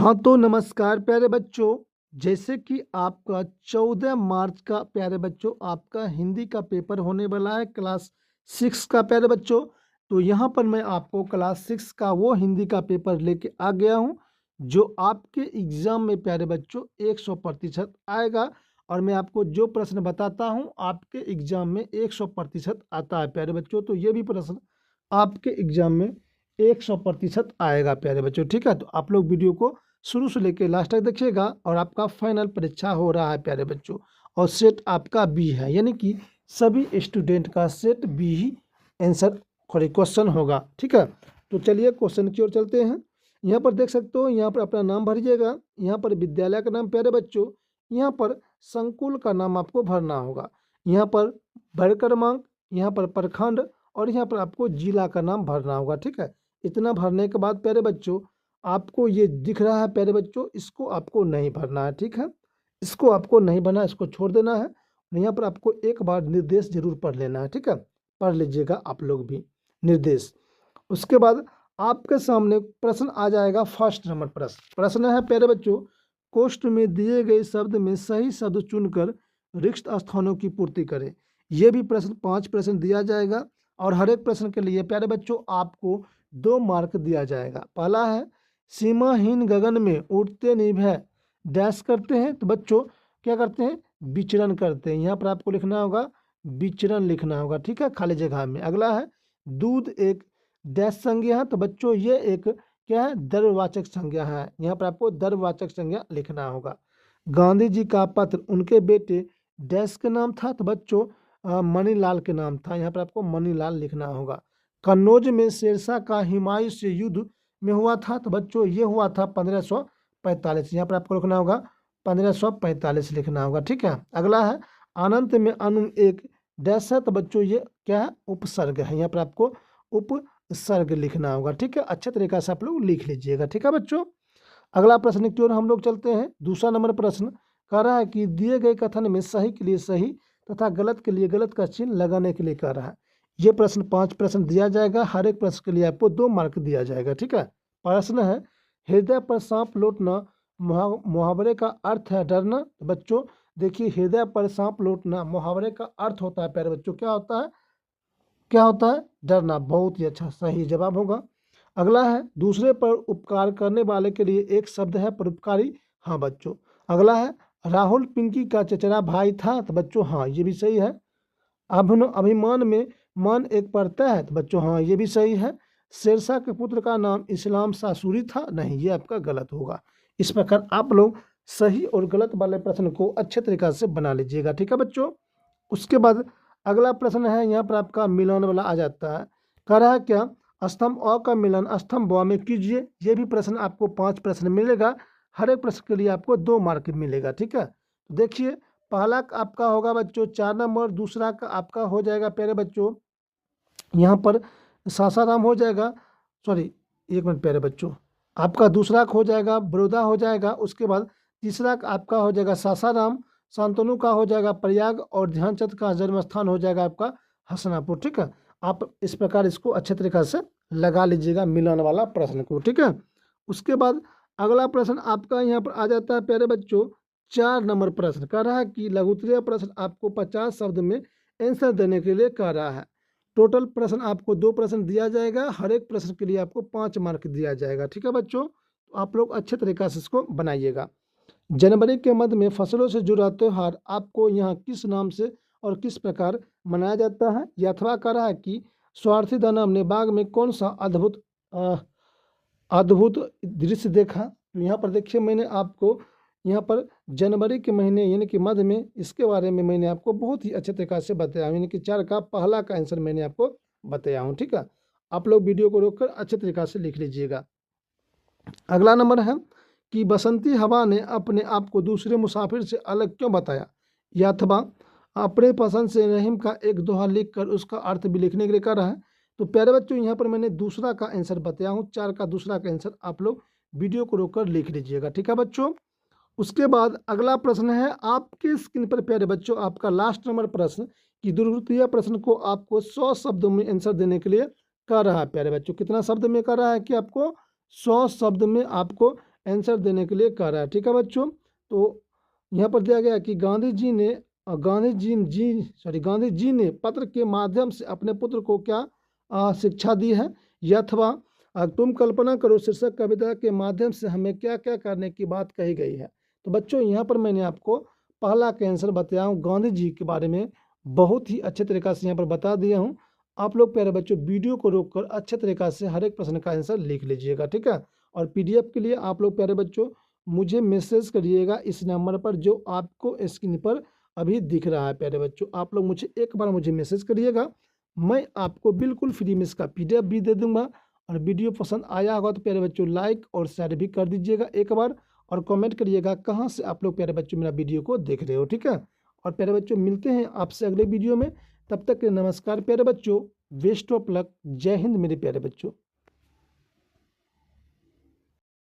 हाँ, तो नमस्कार प्यारे बच्चों। जैसे कि आपका 14 मार्च का प्यारे बच्चों आपका हिंदी का पेपर होने वाला है क्लास 6 का प्यारे बच्चों। तो यहाँ पर मैं आपको क्लास 6 का वो हिंदी का पेपर लेके आ गया हूँ जो आपके एग्ज़ाम में प्यारे बच्चों 100% आएगा। और मैं आपको जो प्रश्न बताता हूँ आपके एग्ज़ाम में 100% आता है प्यारे बच्चों। तो ये भी प्रश्न आपके एग्ज़ाम में 100% आएगा प्यारे बच्चों। ठीक है, तो आप लोग वीडियो को शुरू से लेकर लास्ट तक देखिएगा। और आपका फाइनल परीक्षा हो रहा है प्यारे बच्चों, और सेट आपका बी है, यानी कि सभी स्टूडेंट का सेट बी ही आंसर क्वेश्चन होगा। ठीक है, तो चलिए क्वेश्चन की ओर चलते हैं। यहाँ पर देख सकते हो, यहाँ पर अपना नाम भरिएगा, यहाँ पर विद्यालय का नाम प्यारे बच्चों, यहाँ पर संकुल का नाम आपको भरना होगा, यहाँ पर वर्ग क्रमांक, यहाँ पर प्रखंड, और यहाँ पर आपको जिला का नाम भरना होगा। ठीक है, इतना भरने के बाद प्यारे बच्चों आपको ये दिख रहा है प्यारे बच्चों, इसको आपको नहीं भरना है। ठीक है, इसको आपको नहीं भरना है, इसको छोड़ देना है। यहाँ पर आपको एक बार निर्देश जरूर पढ़ लेना है। ठीक है, पढ़ लीजिएगा आप लोग भी निर्देश। उसके बाद आपके सामने प्रश्न आ जाएगा। फर्स्ट नंबर प्रश्न है प्यारे बच्चों, कोष्ठ में दिए गए शब्द में सही शब्द चुनकर रिक्त स्थानों की पूर्ति करें। ये भी प्रश्न 5 प्रश्न दिया जाएगा, और हर एक प्रश्न के लिए प्यारे बच्चों आपको 2 मार्क दिया जाएगा। पहला है, सीमाहीन गगन में उड़ते निभय डैश करते हैं, तो बच्चों क्या करते हैं, विचरण करते हैं। यहाँ पर आपको लिखना होगा विचरण लिखना होगा। ठीक है, खाली जगह में। अगला है, दूध एक डैश संज्ञा है, तो बच्चों ये एक क्या है, द्रव्यवाचक संज्ञा है। यहाँ पर आपको द्रव्यवाचक संज्ञा लिखना होगा। गांधी जी का पत्र उनके बेटे डैश के नाम था, तो बच्चों मणिलाल के नाम था। यहाँ पर आपको मणिलाल लिखना होगा। कन्नौज में शेरशाह का हुमायूं से युद्ध में हुआ था, तो बच्चों ये हुआ था 1545। यहाँ पर आपको लिखना होगा 1545 लिखना होगा। ठीक है, अगला है, अनंत में अनु एक डैश है, तो बच्चों ये क्या है, उपसर्ग है। यहाँ पर आपको उपसर्ग लिखना होगा। ठीक है, अच्छे तरीके से आप लोग लिख लीजिएगा। ठीक है बच्चों, अगला प्रश्न की ओर हम लोग चलते हैं। दूसरा नंबर प्रश्न कह रहा है कि दिए गए कथन में सही के लिए सही तथा गलत के लिए गलत का चिन्ह लगाने के लिए कह रहा है। ये प्रश्न 5 प्रश्न दिया जाएगा, हर एक प्रश्न के लिए आपको 2 मार्क दिया जाएगा। ठीक है, प्रश्न है, हृदय पर सांप लौटना मुहावरे का अर्थ है डरना। बच्चों देखिए, हृदय पर सांप लौटना मुहावरे का अर्थ होता है प्यारे बच्चों, क्या होता है, क्या होता है, डरना। बहुत ही अच्छा, सही जवाब होगा। अगला है, दूसरे पर उपकार करने वाले के लिए एक शब्द है परोपकारी। हाँ बच्चों। अगला है, राहुल पिंकी का चचेरा भाई था, तो बच्चों हाँ ये भी सही है। अभिमान में मान एक प्रत्यय है, तो बच्चों हाँ ये भी सही है। शेरशाह के पुत्र का नाम इस्लाम शाह सूरी था, नहीं ये आपका गलत होगा। इस प्रकार आप लोग सही और गलत वाले प्रश्न को अच्छे तरीके से बना लीजिएगा। ठीक है बच्चों, उसके बाद अगला प्रश्न है, यहाँ पर आपका मिलान वाला आ जाता है। कह रहा है क्या, स्तंभ अ का मिलन स्तंभ ब में कीजिए। ये भी प्रश्न आपको 5 प्रश्न मिलेगा, हर एक प्रश्न के लिए आपको 2 मार्क मिलेगा। ठीक है, देखिए पहला आपका होगा बच्चों 4 नंबर, दूसरा का आपका हो जाएगा प्यारे बच्चों यहाँ पर सासाराम हो जाएगा, सॉरी 1 मिनट प्यारे बच्चों, आपका दूसरा हो जाएगा बड़ौदा हो जाएगा। उसके बाद तीसरा आपका हो जाएगा सासाराम, शांतनु का हो जाएगा प्रयाग, और ध्यानचंद का जन्म स्थान हो जाएगा आपका हसनापुर। ठीक है, आप इस प्रकार इसको अच्छे तरीके से लगा लीजिएगा मिलान वाला प्रश्न को। ठीक है, उसके बाद अगला प्रश्न आपका यहाँ पर आ जाता है प्यारे बच्चों 4 नंबर प्रश्न। कह रहा है कि लघुत्तरीय प्रश्न आपको 50 शब्द में आंसर देने के लिए कह रहा है। टोटल प्रश्न आपको 2 प्रश्न दिया जाएगा, हर एक प्रश्न के लिए आपको 5 मार्क दिया जाएगा। ठीक है बच्चों, तो आप लोग अच्छे तरीके से इसको बनाइएगा। जनवरी के मध्य में फसलों से जुड़ा त्यौहार आपको यहाँ किस नाम से और किस प्रकार मनाया जाता है। यह अथवा कह रहा है कि स्वार्थी दानव ने बाग में कौन सा अद्भुत दृश्य देखा। तो यहाँ पर देखिए, मैंने आपको यहाँ पर जनवरी के महीने यानी कि मध्य में, इसके बारे में मैंने आपको बहुत ही अच्छे तरीके से बताया, यानी कि 4 का पहला का आंसर मैंने आपको बताया हूँ। ठीक है, आप लोग वीडियो को रोककर अच्छे तरीके से लिख लीजिएगा। अगला नंबर है कि बसंती हवा ने अपने आप को दूसरे मुसाफिर से अलग क्यों बताया। या अथवा अपने पसंद से रहीम का एक दोहा लिख कर उसका अर्थ भी लिखने के लिए कर रहा है। तो प्यारे बच्चों यहाँ पर मैंने दूसरा का आंसर बताया हूँ, 4 का दूसरा का आंसर आप लोग वीडियो को रोककर लिख लीजिएगा। ठीक है बच्चों, उसके बाद अगला प्रश्न है आपके स्क्रीन पर प्यारे बच्चों आपका लास्ट नंबर प्रश्न कि द्वितीय प्रश्न को आपको 100 शब्दों में आंसर देने के लिए कह रहा है प्यारे बच्चों। कितना शब्द में कह रहा है कि आपको 100 शब्द में आपको आंसर देने के लिए कह रहा है। ठीक है बच्चों, तो यहाँ पर दिया गया कि गांधी जी ने पत्र के माध्यम से अपने पुत्र को क्या शिक्षा दी है, या अथवा तुम कल्पना करो शीर्षक कविता के माध्यम से हमें क्या क्या करने की बात कही गई है। तो बच्चों यहाँ पर मैंने आपको पहला का आंसर बताया हूँ, गांधी जी के बारे में बहुत ही अच्छे तरीक़ा से यहाँ पर बता दिया हूँ। आप लोग प्यारे बच्चों वीडियो को रोककर अच्छे तरीक़ा से हर एक प्रश्न का आंसर लिख लीजिएगा, ठीक है। और पीडीएफ के लिए आप लोग प्यारे बच्चों मुझे मैसेज करिएगा इस नंबर पर जो आपको स्क्रीन पर अभी दिख रहा है। प्यारे बच्चों आप लोग मुझे एक बार मैसेज करिएगा, मैं आपको बिल्कुल फ्री में इसका पीडीएफ भी दे दूंगा। और वीडियो पसंद आया होगा तो प्यारे बच्चों लाइक और शेयर भी कर दीजिएगा एक बार, और कमेंट करिएगा कहाँ से आप लोग प्यारे बच्चों मेरा वीडियो को देख रहे हो, ठीक है। और प्यारे बच्चों मिलते हैं आपसे अगले वीडियो में, तब तक के नमस्कार प्यारे बच्चों, बेस्ट ऑफ लक, जय हिंद मेरे प्यारे बच्चों।